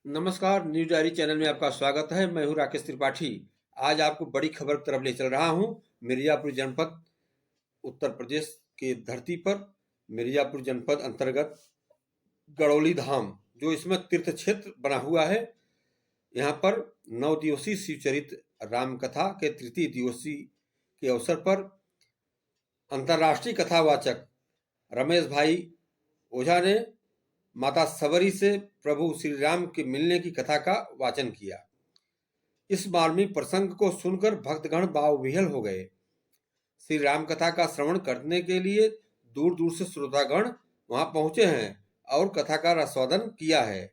नमस्कार, news diary channel में आपका स्वागत है। मैं हूं राकेश त्रिपाठी। आज आपको बड़ी खबर की तरफ ले चल रहा हूं। मिर्जापुर जनपद उत्तर प्रदेश के धरती पर मिर्जापुर जनपद अंतर्गत गड़ौली धाम, जो इसमें तीर्थ क्षेत्र बना हुआ है, यहाँ पर 9 दिवसीय शिवचरित राम कथा के तृतीय दिवसीय के अवसर पर अंतर्राष्ट्रीय कथावाचक रमेश भाई ओझा ने माता सबरी से प्रभु श्री राम के मिलने की कथा का वाचन किया। इस मार्मिक प्रसंग को सुनकर भक्तगण भावविह्वल हो गए। श्री राम कथा का श्रवण करने के लिए दूर दूर से श्रोतागण वहां पहुंचे हैं और कथा का रसवादन किया है।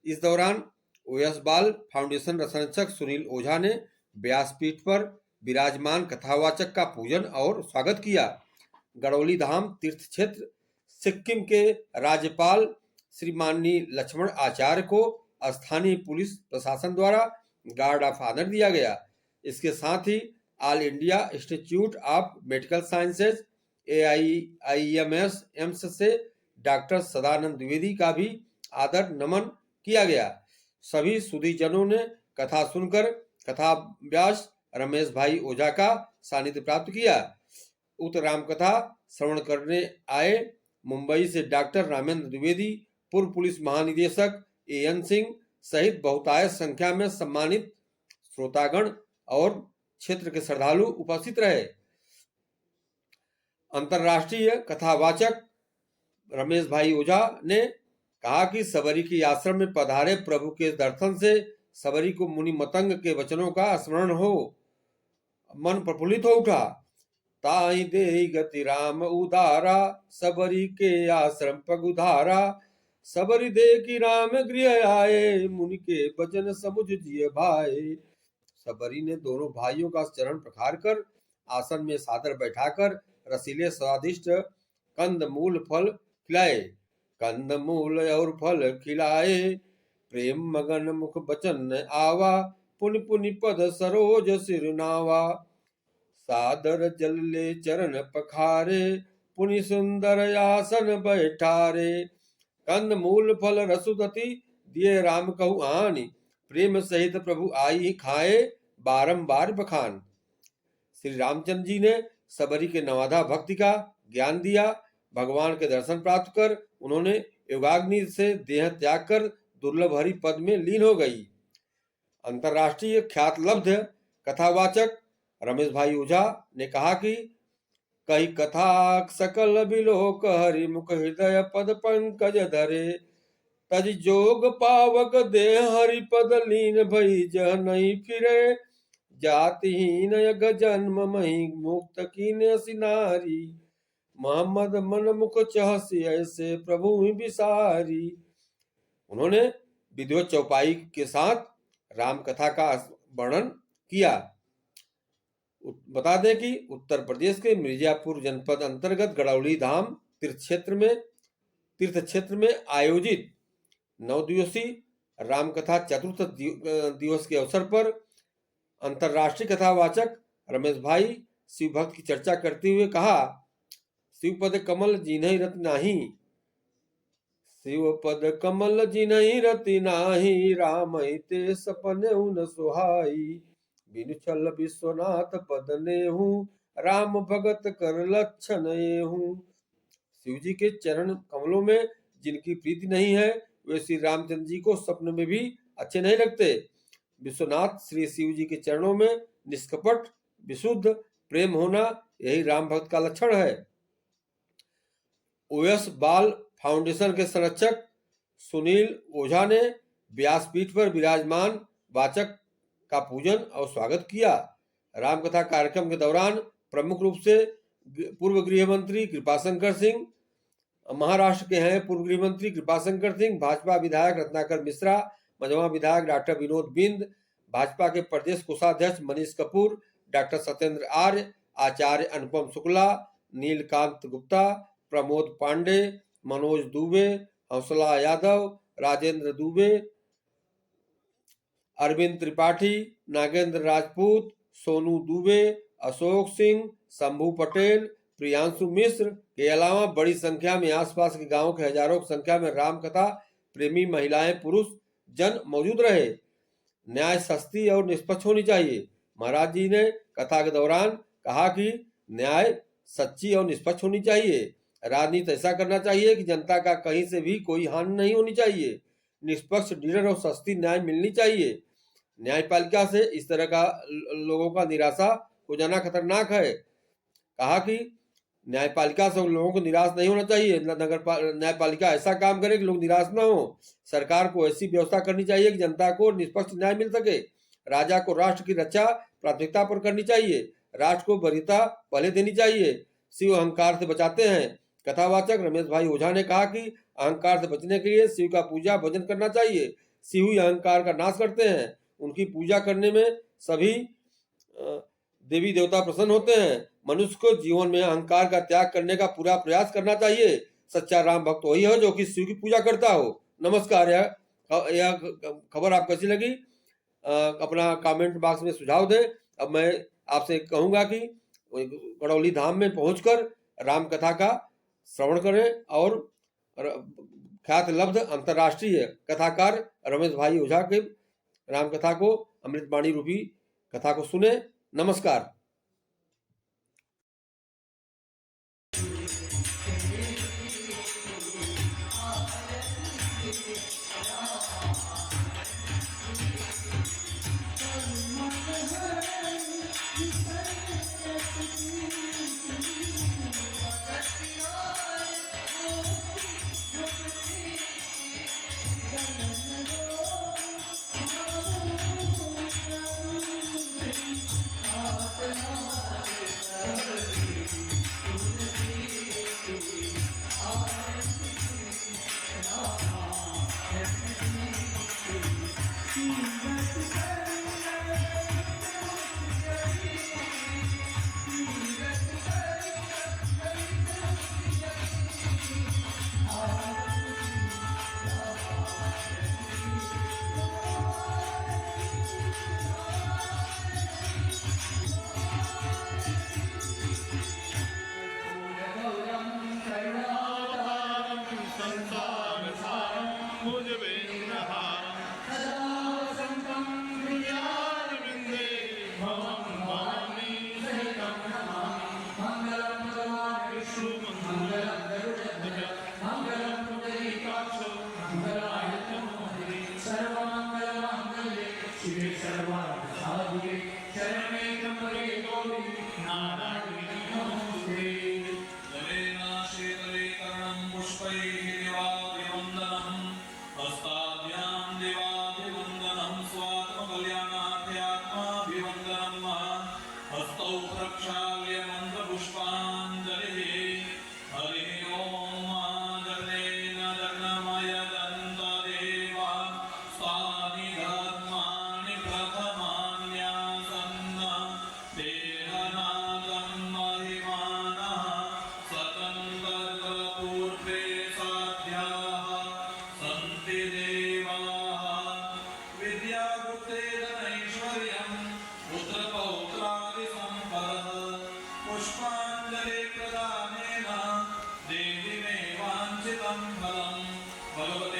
इस दौरान ओएस बाल फाउंडेशन संरक्षक सुनील ओझा ने व्यासपीठ पर विराजमान कथावाचक का पूजन और स्वागत किया। गड़ौली धाम तीर्थ क्षेत्र सिक्किम के राज्यपाल श्री माननीय लक्ष्मण आचार्य को स्थानीय पुलिस प्रशासन द्वारा गार्ड ऑफ ऑनर दिया गया। इसके साथ ही all India institute of medical sciences AIIMS से डॉक्टर सदानंद द्विवेदी का भी आदर नमन किया गया। सभी सुधीजनों ने कथा सुनकर कथा व्यास रमेश भाई ओझा का सानिध्य प्राप्त किया। उक्त रामकथा श्रवण करने आए मुंबई से डॉक्टर रामेंद्र द्विवेदी, पूर्व पुलिस महानिदेशक AN सिंह सहित बहुतायत संख्या में सम्मानित श्रोतागण और क्षेत्र के श्रद्धालु उपस्थित रहे। अंतर्राष्ट्रीय कथावाचक रमेश भाई ओझा ने कहा कि सबरी के आश्रम में पधारे प्रभु के दर्शन से सबरी को मुनि मतंग के वचनों का स्मरण हो मन प्रफुल्लित हो उठा। ताई दे गति राम उदारा, सबरी के आश्रम पगुधारा, सबरी दे की राम गृह आए, मुनि के वचन समुझ जिय भाए। सबरी ने दोनों भाइयों का चरण प्रखार कर आसन में सादर बैठाकर रसीले स्वादिष्ट कंद मूल फल खिलाए। कंद मूल और फल खिलाए, प्रेम मगन मुख बचन आवा, पुनि पुनि पद सरोज सिर नावा। सादर जल ले चरण पखारे, पुनि सुंदर आसन बैठारे। कंद मूल फल रसुदति, दिए राम कहु आनी, प्रेम सहित प्रभु आई खाए, बारंबार बखान। श्री रामचंद्र जी ने सबरी के नवाधा भक्ति का ज्ञान दिया। भगवान के दर्शन प्राप्त कर उन्होंने योगाग्नि से देह त्याग कर दुर्लभ हरि पद में लीन हो गई। अंतर्राष्ट्रीय ख्यातलब्ध कथावाचक रमेश भाई ओझा ने कहा कि कई कथा सकल बिलोक, हरि मुख हृदय पद पंकज धरे। तज जोग पावक दे हरि पद लीन भई, जह नहीं फिरे, जातिहीन यग जन्म मही, मुक्त कीने सिनारी। मोहम्मद मन मुख चहसी, ऐसे प्रभु ही बिसारी। उन्होंने विधिवत चौपाई के साथ राम कथा का वर्णन किया। बता दें कि उत्तर प्रदेश के मिर्जापुर जनपद अंतर्गत गड़ौली धाम तीर्थ क्षेत्र में आयोजित 9 दिवसीय रामकथा चतुर्थ दिवस के अवसर पर अंतर्राष्ट्रीय कथावाचक रमेश भाई शिव भक्त की चर्चा करते हुए कहा, शिव पद कमल जिन्हि रति नाही, शिव पद कमल जिन्हि रति नाही, राम ते सपन उन सुहाई। बिनु छल विश्वनाथ पद नेहु, राम भगत कर लक्षण एहु। शिव जी के चरण कमलों में जिनकी प्रीति नहीं है, वे श्री रामचंद्र जी को स्वप्न में भी अच्छे नहीं लगते। विश्वनाथ श्री शिव जी के चरणों में निष्कपट विशुद्ध प्रेम होना, यही राम भक्त का लक्षण है। ओएस बाल फाउंडेशन के संरक्षक सुनील ओझा ने व्यासपीठ पर विराजमान वाचक का पूजन और स्वागत किया। रामकथा कार्यक्रम के दौरान प्रमुख रूप से पूर्व गृह मंत्री कृपाशंकर सिंह, महाराष्ट्र के हैं पूर्व गृह मंत्री कृपाशंकर सिंह, भाजपा विधायक रत्नाकर मिश्रा, मझवा विधायक डॉक्टर विनोद बिंद, भाजपा के प्रदेश कोषाध्यक्ष मनीष कपूर, डॉक्टर सत्येंद्र आर्य, आचार्य अनुपम शुक्ला, नीलकांत गुप्ता, प्रमोद पांडे, मनोज दुबे, हंसला यादव, राजेंद्र दुबे, अरविंद त्रिपाठी, नागेंद्र राजपूत, सोनू दुबे, अशोक सिंह, शंभू पटेल, प्रियांशु मिश्र के अलावा बड़ी संख्या में आसपास के गांवों के हजारों की संख्या में रामकथा प्रेमी महिलाएं पुरुष जन मौजूद रहे। न्याय सस्ती और निष्पक्ष होनी चाहिए। महाराज जी ने कथा के दौरान कहा कि न्याय सच्ची और निष्पक्ष होनी चाहिए। राजनीति ऐसा करना चाहिए कि जनता का कहीं से भी कोई हानि नहीं होनी चाहिए। निष्पक्ष, निडर और सस्ती न्याय मिलनी चाहिए। न्यायपालिका से इस तरह का लोगों का निराशा हो जाना खतरनाक है। कहा कि न्यायपालिका से लोगों को निराश नहीं होना चाहिए। न्यायपालिका ऐसा काम करे कि लोग निराश न हो। सरकार को ऐसी व्यवस्था करनी चाहिए कि जनता को निष्पक्ष न्याय मिल सके। राजा को राष्ट्र की रक्षा प्राथमिकता पर करनी चाहिए। राष्ट्र को वरीयता पहले देनी चाहिए। शिव अहंकार से बचाते हैं। कथावाचक रमेश भाई ओझा ने कहा कि अहंकार से बचने के लिए शिव का पूजा भजन करना चाहिए। शिव ही अहंकार का नाश करते हैं। उनकी पूजा करने में सभी देवी देवता प्रसन्न होते हैं। मनुष्य को जीवन में अहंकार का त्याग करने का पूरा प्रयास करना चाहिए। सच्चा राम भक्त वही हो जो कि शिव की पूजा करता हो। नमस्कार। यह खबर आप कैसी लगी अपना कमेंट बॉक्स में सुझाव दें। अब मैं आपसे कहूंगा कि गड़ौली धाम में पहुंचकर राम कथा का श्रवण करें और ख्यात लब्ध अंतर्राष्ट्रीय कथाकार रमेश भाई ओझा के राम कथा को, अमृतवाणी रूपी कथा को सुने। नमस्कार। पुष्पाञ्जलि प्रदानेन देहि मे वाञ्छितं फलम्।